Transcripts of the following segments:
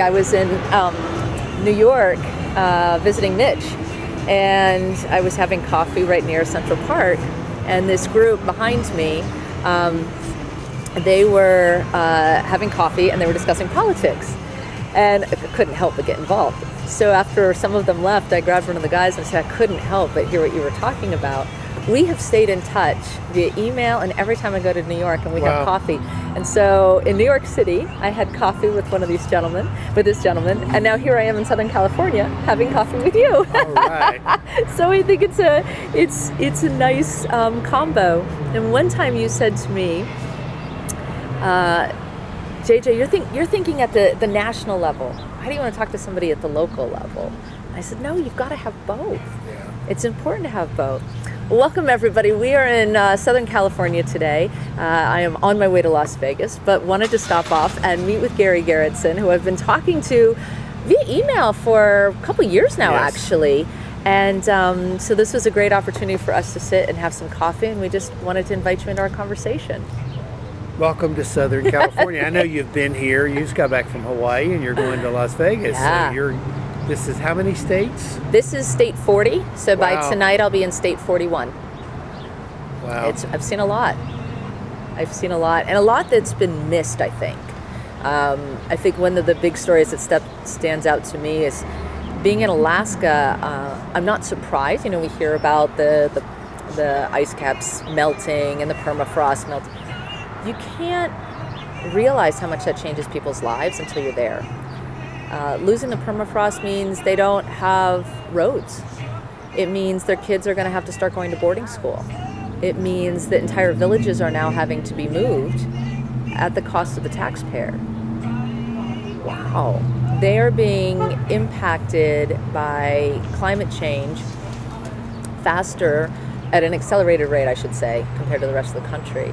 I was in New York visiting Mitch, and I was having coffee right near Central Park, and this group behind me, they were having coffee and they were discussing politics, and I couldn't help but get involved. So after some of them left, I grabbed one of the guys and said, I couldn't help but hear what you were talking about. We have stayed in touch via email and every time I go to New York and we have coffee. And so in New York City, I had coffee with this gentleman, and now here I am in Southern California having coffee with you. All right. So I think it's a nice combo. And one time you said to me, JJ, you're thinking at the national level. How do you want to talk to somebody at the local level? And I said, no, you've got to have both. Yeah. It's important to have both. Welcome, everybody. We are in Southern California today. I am on my way to Las Vegas, but wanted to stop off and meet with Gary Gerritsen, who I've been talking to via email for a couple years now, actually. And so this was a great opportunity for us to sit and have some coffee, and we just wanted to invite you into our conversation. Welcome to Southern California. I know you've been here. You just got back from Hawaii, and you're going to Las Vegas. Yeah. So this is how many states? This is state 40, so by tonight I'll be in state 41. Wow. I've seen a lot. And a lot that's been missed, I think. I think one of the big stories that stands out to me is being in Alaska. I'm not surprised. We hear about the ice caps melting and the permafrost melting. You can't realize how much that changes people's lives until you're there. Losing the permafrost means they don't have roads. It means their kids are going to have to start going to boarding school. It means that entire villages are now having to be moved at the cost of the taxpayer. Wow. They are being impacted by climate change faster, at an accelerated rate, I should say, compared to the rest of the country.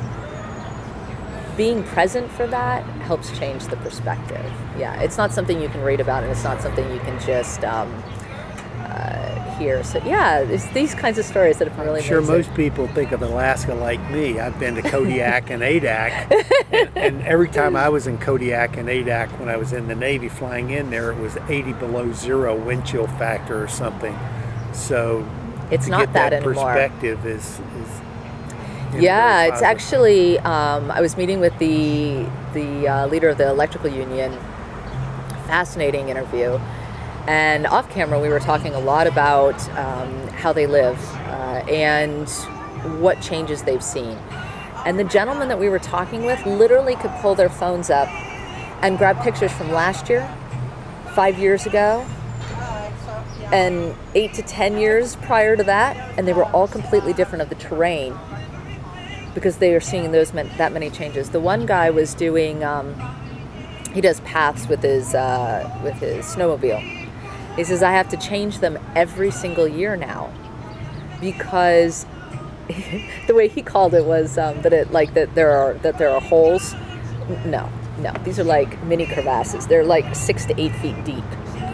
Being present for that helps change the perspective. Yeah, it's not something you can read about, and it's not something you can just hear. So yeah, it's these kinds of stories that have been really Sure, amazing. most people think of Alaska like me. I've been to Kodiak and Adak, and every time I was in Kodiak and Adak when I was in the Navy flying in there, it was 80 below zero wind chill factor or something. So it's to not get that anymore. Perspective is yeah, it's actually, I was meeting with the leader of the electrical union. Fascinating interview. And off camera, we were talking a lot about how they live and what changes they've seen. And the gentleman that we were talking with literally could pull their phones up and grab pictures from last year, 5 years ago, and 8 to 10 years prior to that, and they were all completely different of the terrain, because they are seeing that many changes. The one guy was doing, he does paths with his snowmobile. He says, I have to change them every single year now, because the way he called it was that there are holes. No, these are like mini crevasses. They're like 6 to 8 feet deep.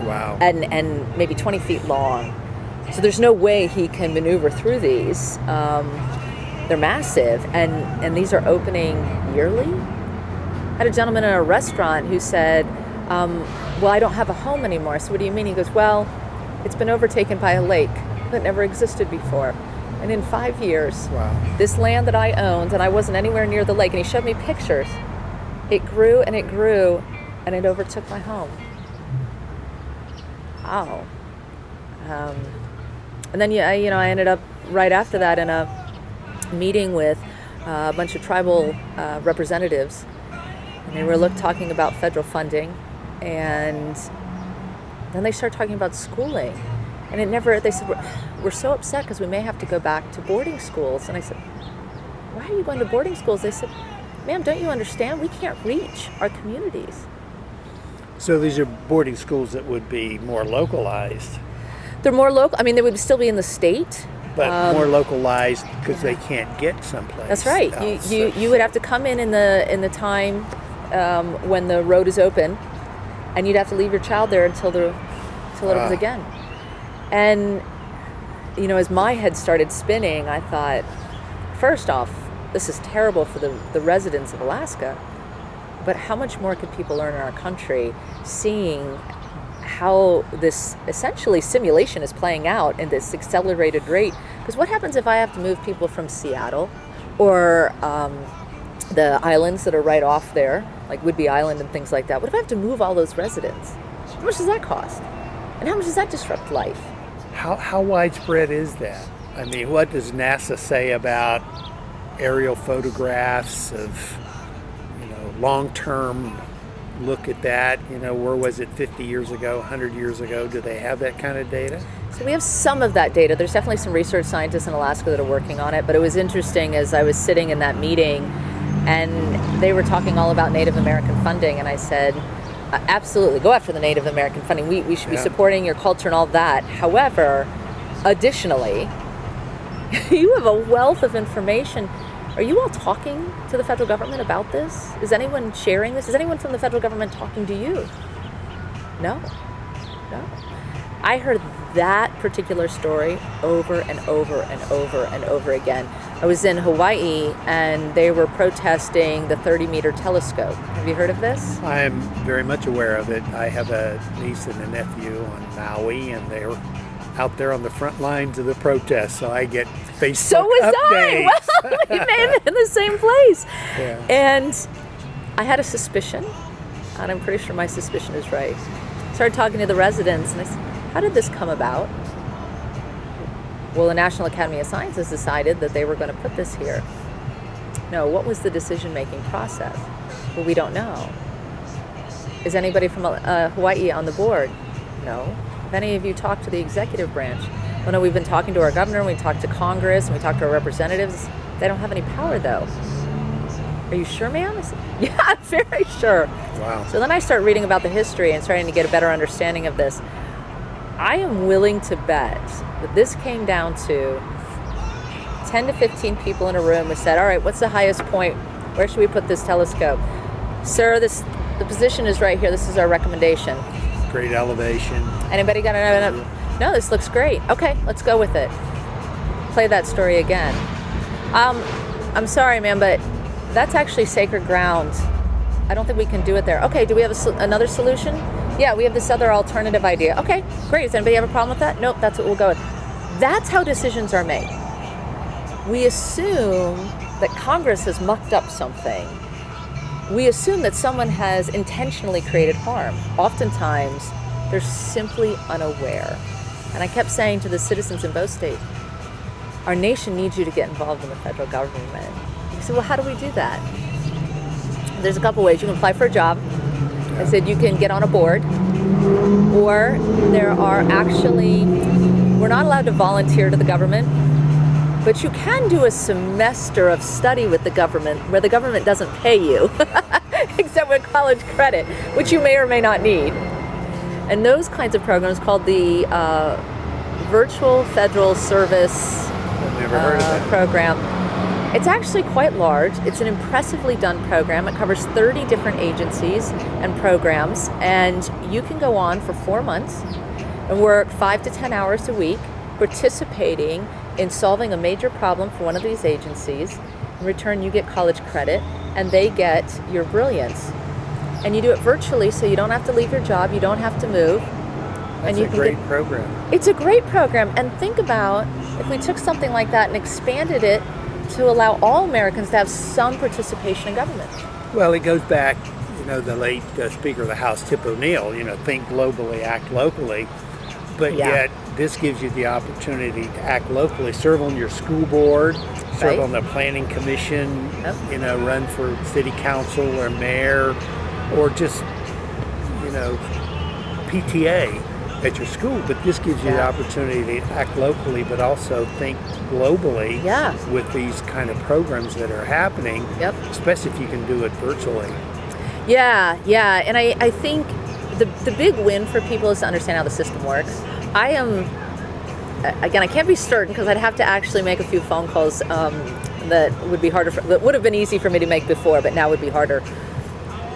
Wow. And maybe 20 feet long. So there's no way he can maneuver through these. They're massive, and these are opening yearly. I had a gentleman in a restaurant who said, well, I don't have a home anymore. So what do you mean? He goes, well, it's been overtaken by a lake that never existed before. And in 5 years, this land that I owned, and I wasn't anywhere near the lake, and he showed me pictures, it grew, and it overtook my home. Wow. And then I ended up right after that in a meeting with a bunch of tribal representatives, and they were talking about federal funding, and then they started talking about schooling, and they said, we're so upset because we may have to go back to boarding schools. And I said, why are you going to boarding schools? They said, ma'am, don't you understand? We can't reach our communities. So these are boarding schools that would be more localized. They're more local. I mean, they would still be in the state. But more localized because they can't get someplace. That's right. You would have to come in the time when the road is open, and you'd have to leave your child there until it opens again. And as my head started spinning, I thought, first off, this is terrible for the residents of Alaska. but how much more could people learn in our country seeing how this essentially simulation is playing out in this accelerated rate? Because what happens if I have to move people from Seattle or the islands that are right off there, like Whidbey Island and things like that? What if I have to move all those residents? How much does that cost? And how much does that disrupt life? How widespread is that? I mean, what does NASA say about aerial photographs of, long-term look at that? Where was it 50 years ago, 100 years ago? Do they have that kind of data? So we have some of that data. There's definitely some research scientists in Alaska that are working on it, but it was interesting as I was sitting in that meeting and they were talking all about Native American funding, and I said, absolutely, go after the Native American funding. We should be supporting your culture and all that. However, additionally, you have a wealth of information. Are you all talking to the federal government about this? Is anyone sharing this? Is anyone from the federal government talking to you? No. I heard that particular story over and over and over and over again. I was in Hawaii and they were protesting the 30-meter telescope. Have you heard of this? I am very much aware of it. I have a niece and a nephew on Maui, and they're out there on the front lines of the protest, so I get Facebook So was updates. I. Well, we may have been in the same place. Yeah. And I had a suspicion, and I'm pretty sure my suspicion is right. Started talking to the residents, and I said, how did this come about? Well, the National Academy of Sciences decided that they were going to put this here. No, what was the decision-making process? Well, we don't know. Is anybody from Hawaii on the board? No. Have any of you talked to the executive branch? Well, no, we've been talking to our governor, we talked to Congress, and we talked to our representatives. They don't have any power, though. Are you sure, ma'am? I said, yeah, I'm very sure. Wow. So then I start reading about the history and starting to get a better understanding of this. I am willing to bet that this came down to 10 to 15 people in a room who said, all right, what's the highest point? Where should we put this telescope? Sir, the position is right here. This is our recommendation. Great elevation. Anybody got an no, this looks great. Okay, let's go with it. Play that story again. I'm sorry, ma'am, but that's actually sacred ground. I don't think we can do it there. Okay, do we have another solution? Yeah, we have this other alternative idea. Okay, great. Does anybody have a problem with that? Nope, that's what we'll go with. That's how decisions are made. We assume that Congress has mucked up something. We assume that someone has intentionally created harm. Oftentimes, they're simply unaware. And I kept saying to the citizens in both states, our nation needs you to get involved in the federal government. He said, well, how do we do that? There's a couple ways. You can apply for a job. I said you can get on a board, or there are actually, we're not allowed to volunteer to the government, but you can do a semester of study with the government where the government doesn't pay you, except with college credit, which you may or may not need. And those kinds of programs called the Virtual Federal Service Never heard of that. program. It's actually quite large. It's an impressively done program. It covers 30 different agencies and programs, and you can go on for 4 months and work 5 to 10 hours a week participating in solving a major problem for one of these agencies. In return, you get college credit, and they get your brilliance. And you do it virtually, so you don't have to leave your job, you don't have to move. That's a great program. It's a great program, and think about if we took something like that and expanded it to allow all Americans to have some participation in government. Well, it goes back, the late Speaker of the House, Tip O'Neill, think globally, act locally. But yet, this gives you the opportunity to act locally, serve on your school board, serve on the planning commission, run for city council or mayor, or just, PTA at your school. But this gives you the opportunity to act locally, but also think globally with these kind of programs that are happening, especially if you can do it virtually. Yeah, and I think the big win for people is to understand how the system works. I can't be certain because I'd have to actually make a few phone calls that would be harder, that would have been easy for me to make before, but now would be harder.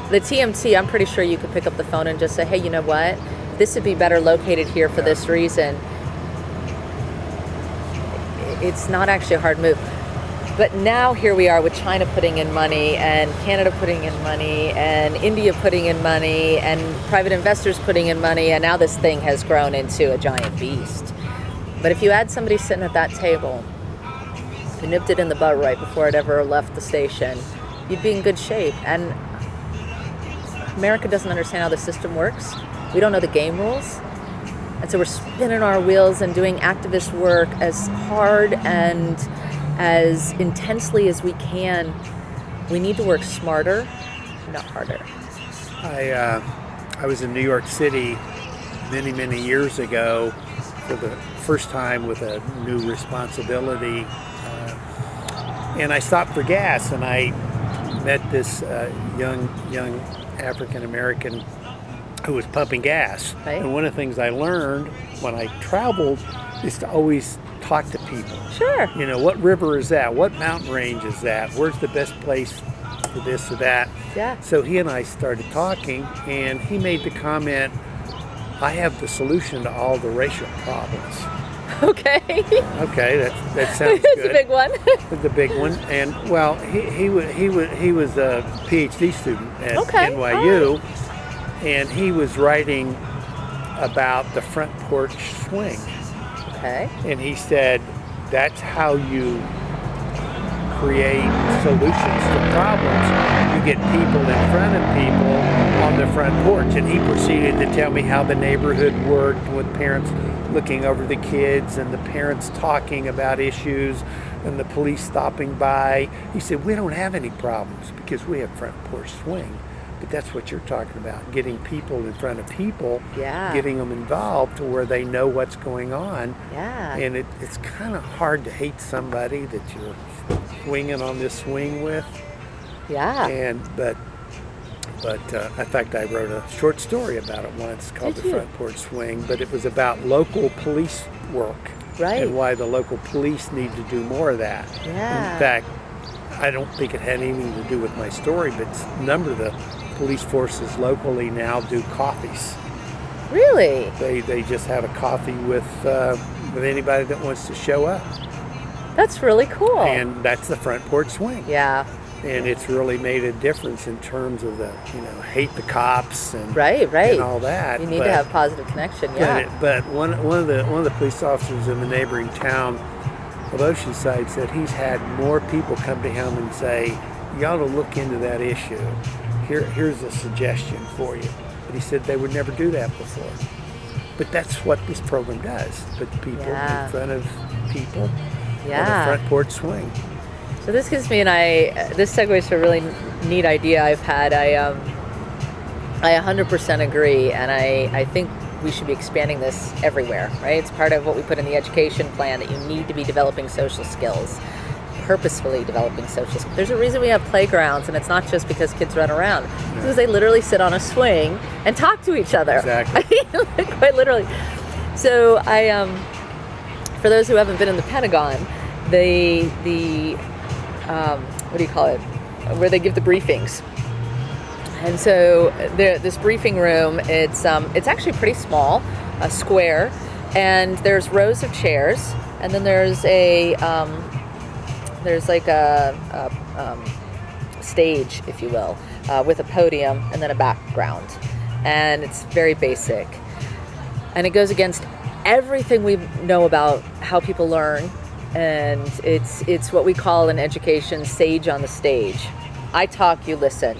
The TMT, I'm pretty sure you could pick up the phone and just say, hey, you know what? This would be better located here for this reason. It's not actually a hard move. But now here we are with China putting in money and Canada putting in money and India putting in money and private investors putting in money, and now this thing has grown into a giant beast. But if you had somebody sitting at that table who nipped it in the bud right before it ever left the station, you'd be in good shape. And America doesn't understand how the system works. We don't know the game rules. And so we're spinning our wheels and doing activist work as hard and as intensely as we can. We need to work smarter, not harder. I was in New York City many years ago for the first time with a new responsibility, and I stopped for gas, and I met this young African American who was pumping gas. Right. And one of the things I learned when I traveled is to always talk to people. Sure. You know, what river is that? What mountain range is that? Where's the best place for this or that? Yeah. So he and I started talking, and he made the comment, I have the solution to all the racial problems. Okay. Okay, that sounds It's good. a big one. The big one. And well, he was a PhD student at Okay. NYU, and he was writing about the front porch swing. Okay. And he said, that's how you create solutions to problems. You get people in front of people on the front porch. And he proceeded to tell me how the neighborhood worked, with parents looking over the kids and the parents talking about issues and the police stopping by. He said, we don't have any problems because we have front porch swing. But that's what you're talking about, getting people in front of people, Yeah. getting them involved to where they know what's going on. Yeah. And it's kind of hard to hate somebody that you're swinging on this swing with. Yeah. And but in fact, I wrote a short story about it once called Did The you? Front Porch Swing, but it was about local police work. Right. And why the local police need to do more of that. Yeah. In fact, I don't think it had anything to do with my story, but a number of the police forces locally now do coffees. Really? They just have a coffee with anybody that wants to show up. That's really cool. And that's the front porch swing. Yeah. And it's really made a difference in terms of the, hate the cops and Right. and all that. You need to have positive connection. Yeah. But one of the police officers in the neighboring town of Oceanside said he's had more people come to him and say, you ought to look into that issue. Here's a suggestion for you. But he said they would never do that before. But that's what this program does. Put people Yeah. in front of people Yeah. on the front porch swing. So this gives me this segues to a really neat idea I've had. I 100% agree, and I think we should be expanding this everywhere, right? It's part of what we put in the education plan, that you need to be developing social skills, purposefully developing social skills. There's a reason we have playgrounds, and it's not just because kids run around. It's because they literally sit on a swing and talk to each other. Exactly. Quite literally. So for those who haven't been in the Pentagon, the what do you call it? Where they give the briefings. And so this briefing room, it's actually pretty small, a square, and there's rows of chairs, and then there's like a stage, if you will, with a podium and then a background, and it's very basic, and it goes against everything we know about how people learn. And it's what we call in education sage on the stage. I talk, you listen.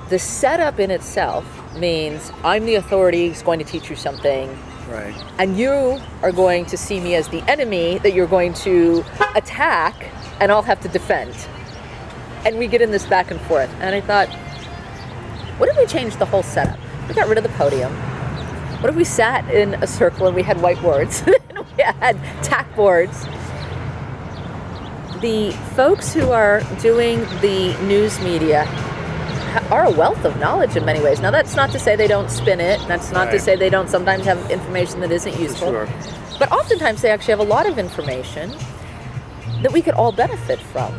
The setup in itself means I'm the authority who's going to teach you something, Right. and you are going to see me as the enemy that you're going to attack, and I'll have to defend. And we get in this back and forth. And I thought, what if we changed the whole setup? We got rid of the podium. What if we sat in a circle and we had whiteboards and we had tack boards? The folks who are doing the news media are a wealth of knowledge in many ways. Now, that's not to say they don't spin it. That's not to Right. say they don't sometimes have information that isn't useful. Sure. But oftentimes they actually have a lot of information that we could all benefit from.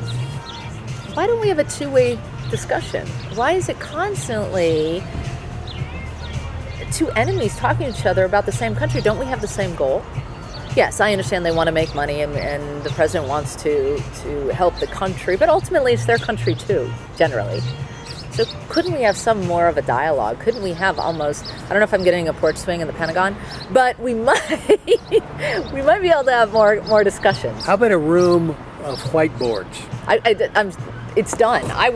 Why don't we have a two-way discussion? Why is it constantly two enemies talking to each other about the same country? Don't we have the same goal? Yes, I understand they want to make money, and the president wants to help the country, but ultimately it's their country too, generally. So couldn't we have some more of a dialogue? Couldn't we have almost, I don't know if I'm getting a porch swing in the Pentagon, but we might we might be able to have more discussions. How about a room of whiteboards? It's done. I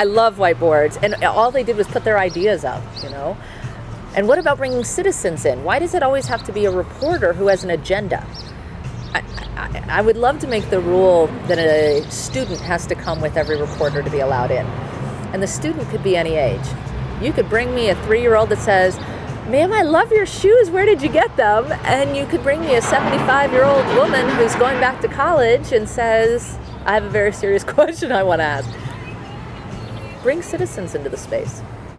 love whiteboards, and all they did was put their ideas up, you know. And what about bringing citizens in? Why does it always have to be a reporter who has an agenda? I would love to make the rule that a student has to come with every reporter to be allowed in. And the student could be any age. You could bring me a 3-year-old that says, "Ma'am, I love your shoes. Where did you get them?" And you could bring me a 75-year-old woman who's going back to college and says, "I have a very serious question I want to ask." Bring citizens into the space.